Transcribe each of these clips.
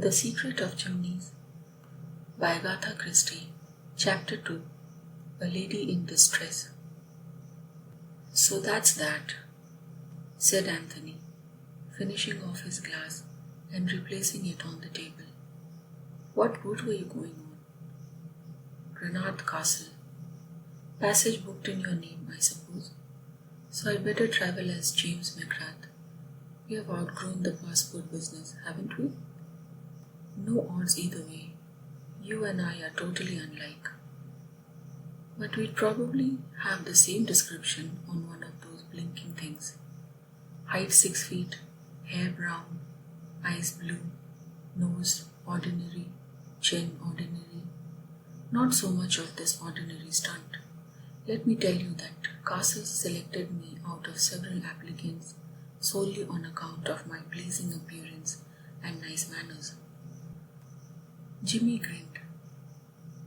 The Secret of Chimneys by Agatha Christie. Chapter 2. A Lady in Distress. "So that's that," said Anthony, finishing off his glass and replacing it on the table. "What boat were you going on?" "Granard Castle. Passage booked in your name, I suppose. So I'd better travel as James McGrath. We have outgrown the passport business, haven't we? No odds either way. You and I are totally unlike. But we'd probably have the same description on one of those blinking things. Height 6 feet, hair brown, eyes blue, nose ordinary, chin ordinary. Not so much of this ordinary stunt. Let me tell you that Castle selected me out of several applicants solely on account of my pleasing appearance and nice manners." Jimmy grinned.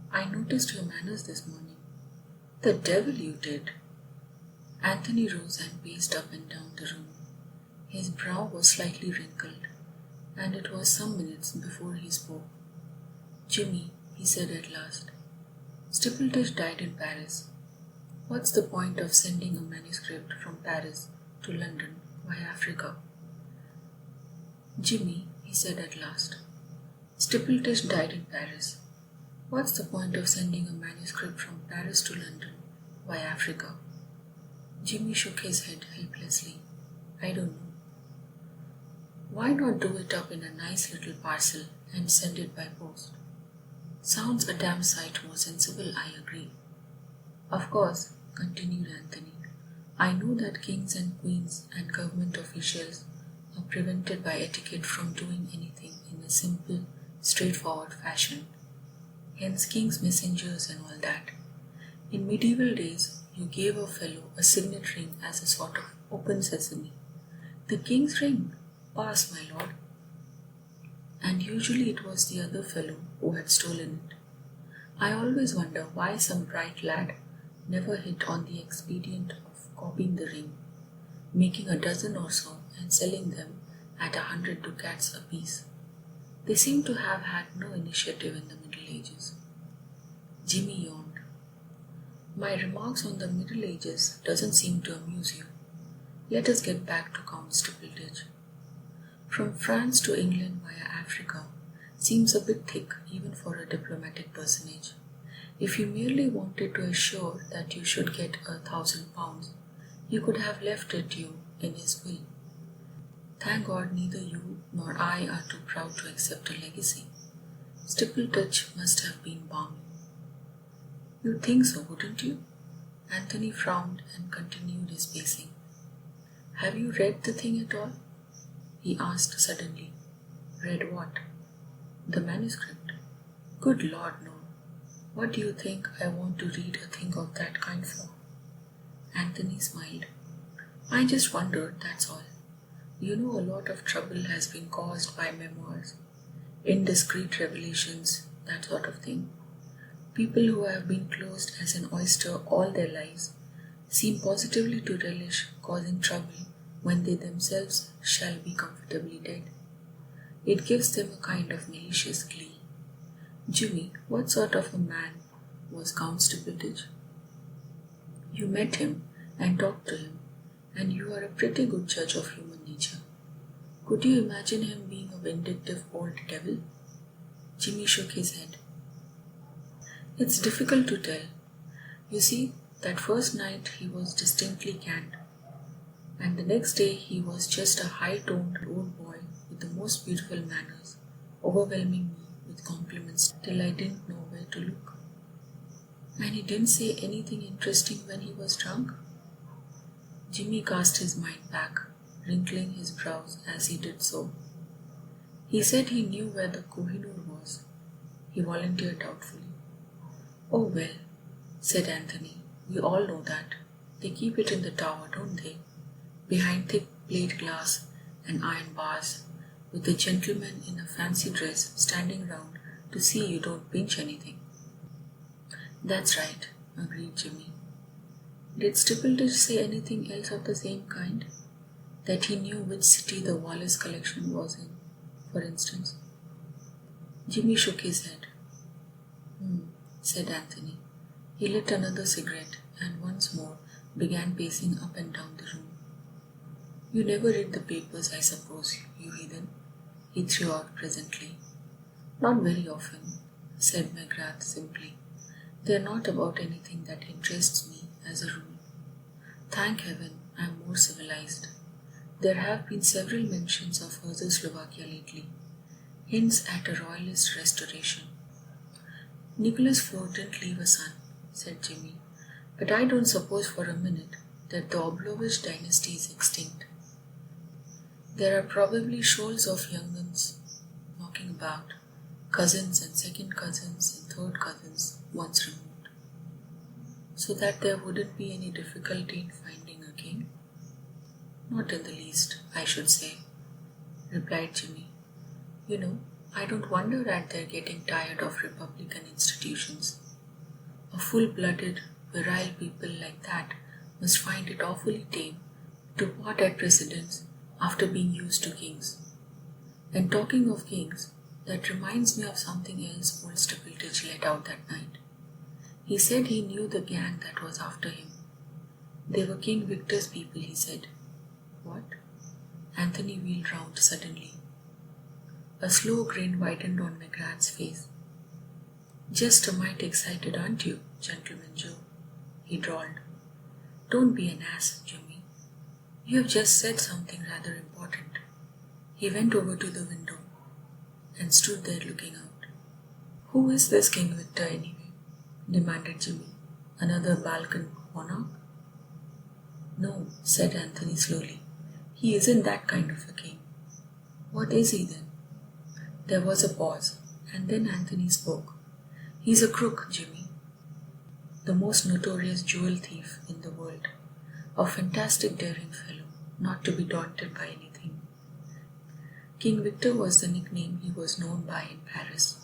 "I noticed your manners this morning." "The devil you did!" Anthony rose and paced up and down the room. His brow was slightly wrinkled, and it was some minutes before he spoke. "Jimmy," he said at last, "Stippletish died in Paris. What's the point of sending a manuscript from Paris to London by Africa?" "Jimmy," he said at last, "Stippletish died in Paris. What's the point of sending a manuscript from Paris to London by Africa?" Jimmy shook his head helplessly. "I don't know." "Why not do it up in a nice little parcel and send it by post?" "Sounds a damn sight more sensible, I agree." "Of course," continued Anthony, "I know that kings and queens and government officials are prevented by etiquette from doing anything in a simple, straightforward fashion. Hence king's messengers and all that. In medieval days, you gave a fellow a signet ring as a sort of open sesame. The king's ring? Pass, my lord. And usually it was the other fellow who had stolen it. I always wonder why some bright lad never hit on the expedient of copying the ring, making a dozen or so and selling them at 100 ducats apiece. They seem to have had no initiative in the Middle Ages." Jimmy yawned. "My remarks on the Middle Ages doesn't seem to amuse you. Let us get back to Count Stippletish. From France to England via Africa seems a bit thick even for a diplomatic personage. If you merely wanted to assure that you should get £1,000, you could have left it you in his will. Thank God neither you nor I are too proud to accept a legacy. Stippletish must have been balmy." "You'd think so, wouldn't you?" Anthony frowned and continued his pacing. "Have you read the thing at all?" he asked suddenly. "Read what?" "The manuscript." "Good Lord, no. What do you think I want to read a thing of that kind for?" Anthony smiled. "I just wondered, that's all. You know, a lot of trouble has been caused by memoirs, indiscreet revelations, that sort of thing. People who have been closed as an oyster all their lives seem positively to relish causing trouble when they themselves shall be comfortably dead. It gives them a kind of malicious glee. Jimmy, what sort of a man was Count Stippletish?" "You met him and talked to him, and you are a pretty good judge of human nature. Could you imagine him being a vindictive old devil?" Jimmy shook his head. "It's difficult to tell. You see, that first night he was distinctly canned, and the next day he was just a high-toned old boy with the most beautiful manners, overwhelming me with compliments till I didn't know where to look." "And he didn't say anything interesting when he was drunk?" Jimmy cast his mind back, wrinkling his brows as he did so. "He said he knew where the Kohinoor was," he volunteered doubtfully. "Oh well," said Anthony, "we all know that. They keep it in the tower, don't they? Behind thick plate glass and iron bars, with a gentleman in a fancy dress standing round to see you don't pinch anything." "That's right," agreed Jimmy. "Did Stippletish say anything else of the same kind? That he knew which city the Wallace collection was in, for instance?" Jimmy shook his head. Said Anthony. He lit another cigarette and once more began pacing up and down the room. You never read the papers, I suppose, you heathen, he threw out presently. Not very often, said McGrath simply. They are not about anything that interests me as a rule. Thank heaven I am more civilized. There have been several mentions of Czechoslovakia lately, hints at a royalist restoration. Nicholas IV didn't leave a son, said Jimmy, but I don't suppose for a minute that the Oblovich dynasty is extinct. There are probably shoals of young uns knocking about, cousins and second cousins and third cousins once removed, so that there wouldn't be any difficulty in finding a king? Not in the least, I should say, replied Jimmy. You know, I don't wonder at their getting tired of republican institutions. A full-blooded, virile people like that must find it awfully tame to pot at presidents after being used to kings. And talking of kings, that reminds me of something else old Stapletich let out that night. He said he knew the gang that was after him. They were King Victor's people, he said. What? Anthony wheeled round suddenly. A slow grin widened on McGrath's face. Just a mite excited, aren't you, Gentleman Joe? He drawled. Don't be an ass, Jimmy. You have just said something rather important. He went over to the window and stood there looking out. Who is this King Victor anyway? Demanded Jimmy. Another Balkan monarch? No, said Anthony slowly. He isn't that kind of a king. What is he then? There was a pause, and then Anthony spoke. He's a crook, Jimmy. The most notorious jewel thief in the world. A fantastic daring fellow, not to be daunted by anything. King Victor was the nickname he was known by in Paris.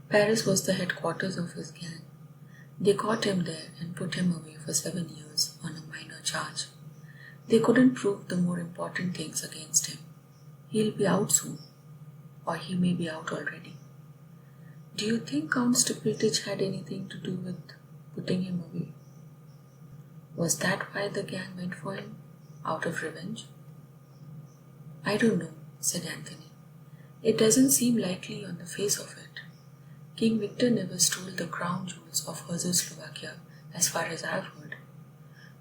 Paris was the headquarters of his gang. They caught him there and put him away for 7 years on a minor charge. They couldn't prove the more important things against him. He'll be out soon, or he may be out already. Do you think Count Stapletich had anything to do with putting him away? Was that why the gang went for him? Out of revenge? I don't know, said Anthony. It doesn't seem likely on the face of it. King Victor never stole the crown jewels of Czechoslovakia, as far as I've heard.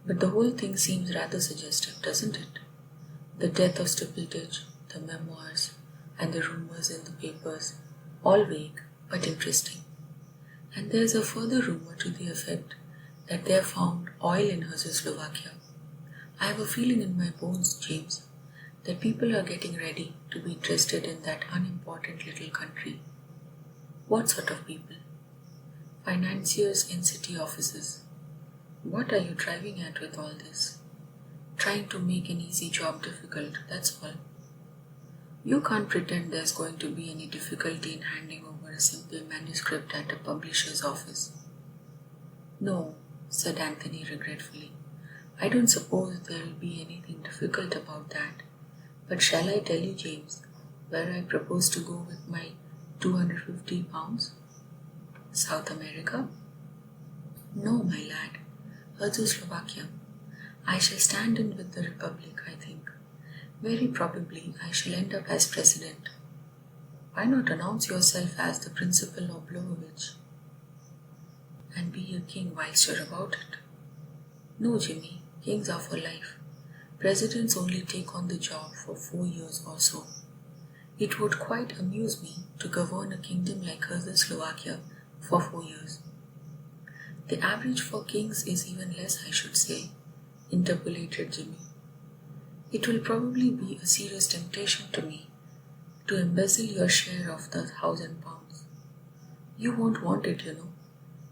But the whole thing seems rather suggestive, doesn't it? The death of Stapletich, the memoirs, and the rumors in the papers, all vague but interesting. And there's a further rumor to the effect that they have found oil in Czechoslovakia. I have a feeling in my bones, James, that people are getting ready to be interested in that unimportant little country. What sort of people? Financiers in city offices. What are you driving at with all this? Trying to make an easy job difficult, that's all. You can't pretend there's going to be any difficulty in handing over a simple manuscript at a publisher's office. No, said Anthony regretfully. I don't suppose there'll be anything difficult about that. But shall I tell you, James, where I propose to go with my £250? South America? No, my lad. Czechoslovakia. I shall stand in with the Republic, I think. Very probably I shall end up as president. Why not announce yourself as the Principal Oblovich and be a king whilst you're about it? No, Jimmy, kings are for life. Presidents only take on the job for 4 years or so. It would quite amuse me to govern a kingdom like Czechoslovakia for 4 years. The average for kings is even less, I should say, interpolated Jimmy. It will probably be a serious temptation to me to embezzle your share of the £1,000. You won't want it, you know.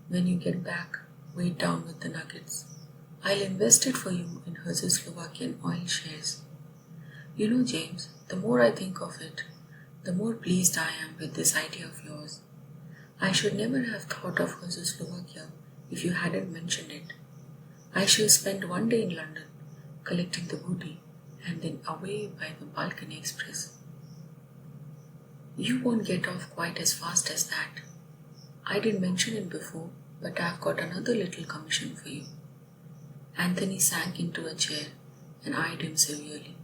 When you get back, weighed down with the nuggets, I'll invest it for you in Czechoslovakian oil shares. You know, James, the more I think of it, the more pleased I am with this idea of yours. I should never have thought of Czechoslovakia if you hadn't mentioned it. I shall spend 1 day in London collecting the booty and then away by the Balkan Express. You won't get off quite as fast as that. I didn't mention it before, but I've got another little commission for you. Anthony sank into a chair and eyed him severely.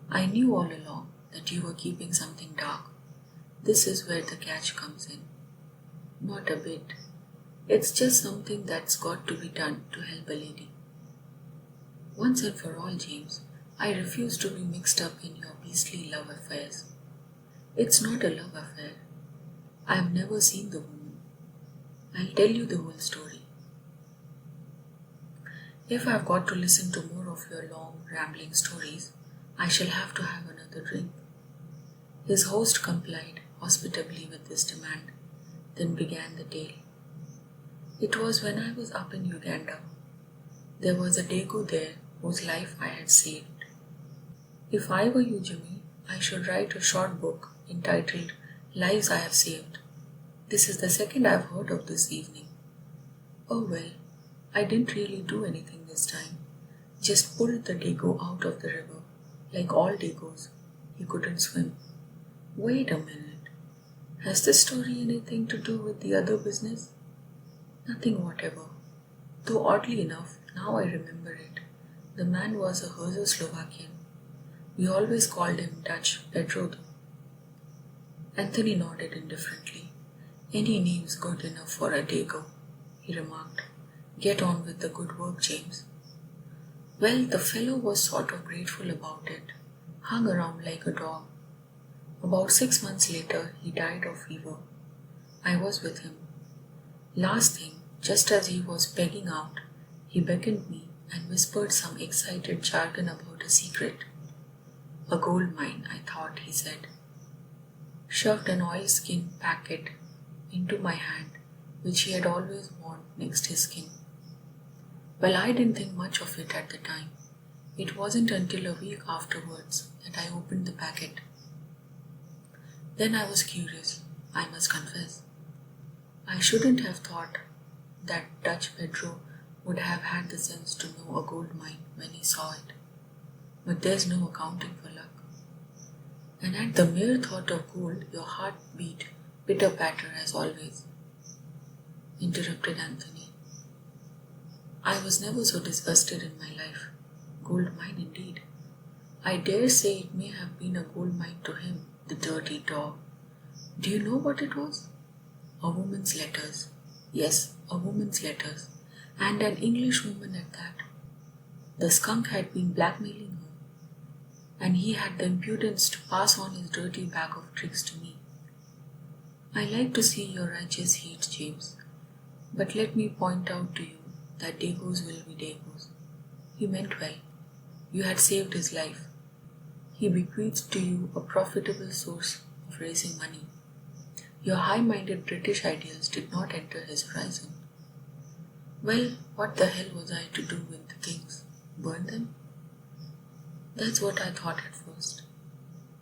I knew all along that you were keeping something dark. This is where the catch comes in. Not a bit. It's just something that's got to be done to help a lady. Once and for all, James, I refuse to be mixed up in your beastly love affairs. It's not a love affair. I have never seen the woman. I'll tell you the whole story. If I've got to listen to more of your long, rambling stories, I shall have to have another drink. His host complied hospitably with this demand, then began the tale. It was when I was up in Uganda. There was a Dago there whose life I had saved. If I were you, Jimmy, I should write a short book entitled Lives I Have Saved. This is the second I've heard of this evening. Oh well, I didn't really do anything this time. Just pulled the Dago out of the river. Like all Dagos, he couldn't swim. Wait a minute. Has this story anything to do with the other business? Nothing whatever. Though oddly enough, now I remember it. The man was a Czechoslovakian. We always called him Dutch Pedro. Anthony nodded indifferently. Any name's good enough for a Dago, he remarked. Get on with the good work, James. Well, the fellow was sort of grateful about it. Hung around like a dog. About 6 months later, he died of fever. I was with him. Last thing, just as he was begging out, he beckoned me and whispered some excited jargon about a secret. A gold mine, I thought, he said. Shoved an oilskin packet into my hand, which he had always worn next his skin. Well, I didn't think much of it at the time. It wasn't until a week afterwards that I opened the packet. Then I was curious, I must confess. I shouldn't have thought that Dutch Pedro would have had the sense to know a gold mine when he saw it. But there's no accounting for luck. And at the mere thought of gold, your heart beat pitter-patter as always, interrupted Anthony. I was never so disgusted in my life. Gold mine indeed. I dare say it may have been a gold mine to him, the dirty dog. Do you know what it was? A woman's letters. Yes, a woman's letters. And an English woman at that. The skunk had been blackmailing her, and he had the impudence to pass on his dirty bag of tricks to me. I like to see your righteous heat, James, but let me point out to you that Dagos will be Dagos. He meant well. You had saved his life. He bequeathed to you a profitable source of raising money. Your high-minded British ideals did not enter his horizon. Well, what the hell was I to do with the things? Burn them? That's what I thought at first.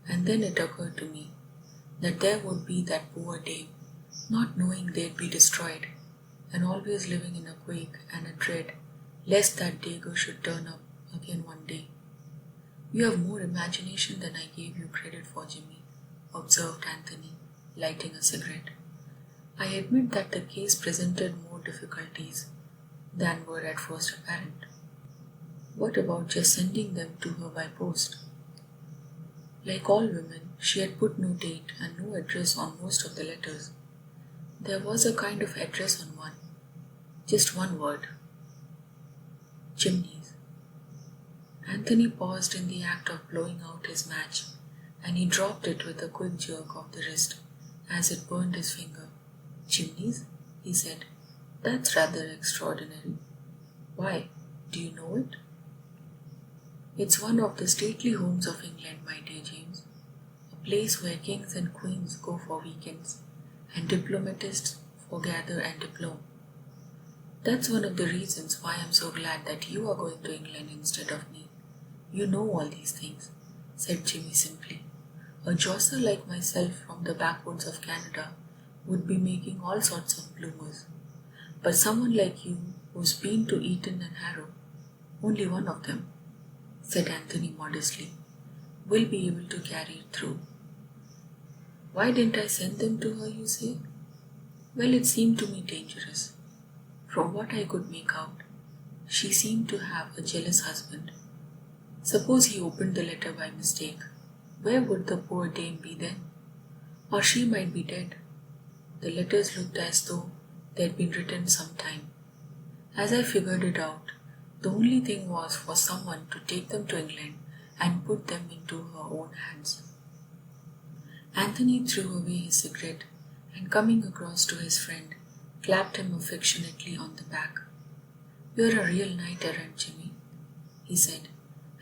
And then it occurred to me that there would be that poor dame, not knowing they'd be destroyed, and always living in a quake and a dread lest that Dago should turn up again one day. You have more imagination than I gave you credit for, Jimmy, observed Anthony, lighting a cigarette. I admit that the case presented more difficulties than were at first apparent. What about just sending them to her by post? Like all women, she had put no date and no address on most of the letters. There was a kind of address on one. Just one word. Chimneys. Anthony paused in the act of blowing out his match, and he dropped it with a quick jerk of the wrist as it burned his finger. Chimneys? He said. That's rather extraordinary. Why? Do you know it? It's one of the stately homes of England, my dear James. A place where kings and queens go for weekends, and diplomatists foregather and diplome. That's one of the reasons why I'm so glad that you are going to England instead of me. You know all these things, said Jimmy simply. A josser like myself from the backwoods of Canada would be making all sorts of bloomers. But someone like you who's been to Eton and Harrow, only one of them, said Anthony modestly, will be able to carry it through. Why didn't I send them to her, you say? Well, it seemed to me dangerous. From what I could make out, she seemed to have a jealous husband. Suppose he opened the letter by mistake. Where would the poor dame be then? Or she might be dead. The letters looked as though they'd been written some time. As I figured it out, the only thing was for someone to take them to England and put them into her own hands. Anthony threw away his cigarette and, coming across to his friend, clapped him affectionately on the back. "You're a real knight errant, Jimmy," he said,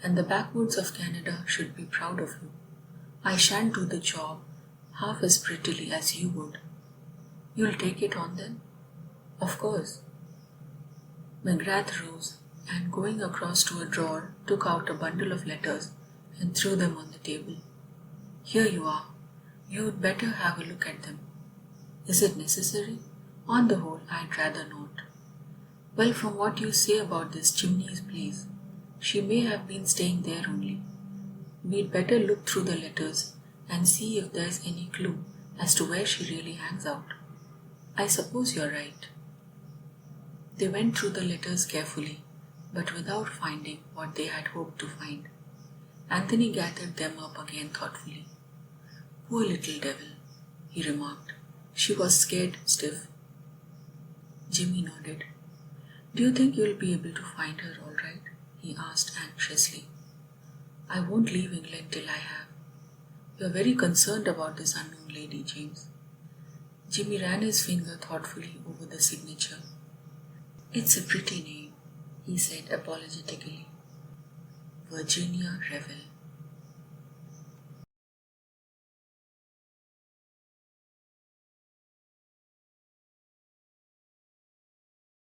"and the backwoods of Canada should be proud of you. I shan't do the job half as prettily as you would. You'll take it on then?" "Of course." McGrath rose and, going across to a drawer, took out a bundle of letters and threw them on the table. "Here you are. You'd better have a look at them." "Is it necessary?" "On the whole, I'd rather not." "Well, from what you say about this Chimneys place, she may have been staying there only. We'd better look through the letters and see if there's any clue as to where she really hangs out." "I suppose you're right." They went through the letters carefully, but without finding what they had hoped to find. Anthony gathered them up again thoughtfully. "Poor little devil," he remarked. "She was scared stiff." Jimmy nodded. "Do you think you'll be able to find her all right?" he asked anxiously. "I won't leave England till I have. You're very concerned about this unknown lady, James." Jimmy ran his finger thoughtfully over the signature. "It's a pretty name," he said apologetically. "Virginia Revel."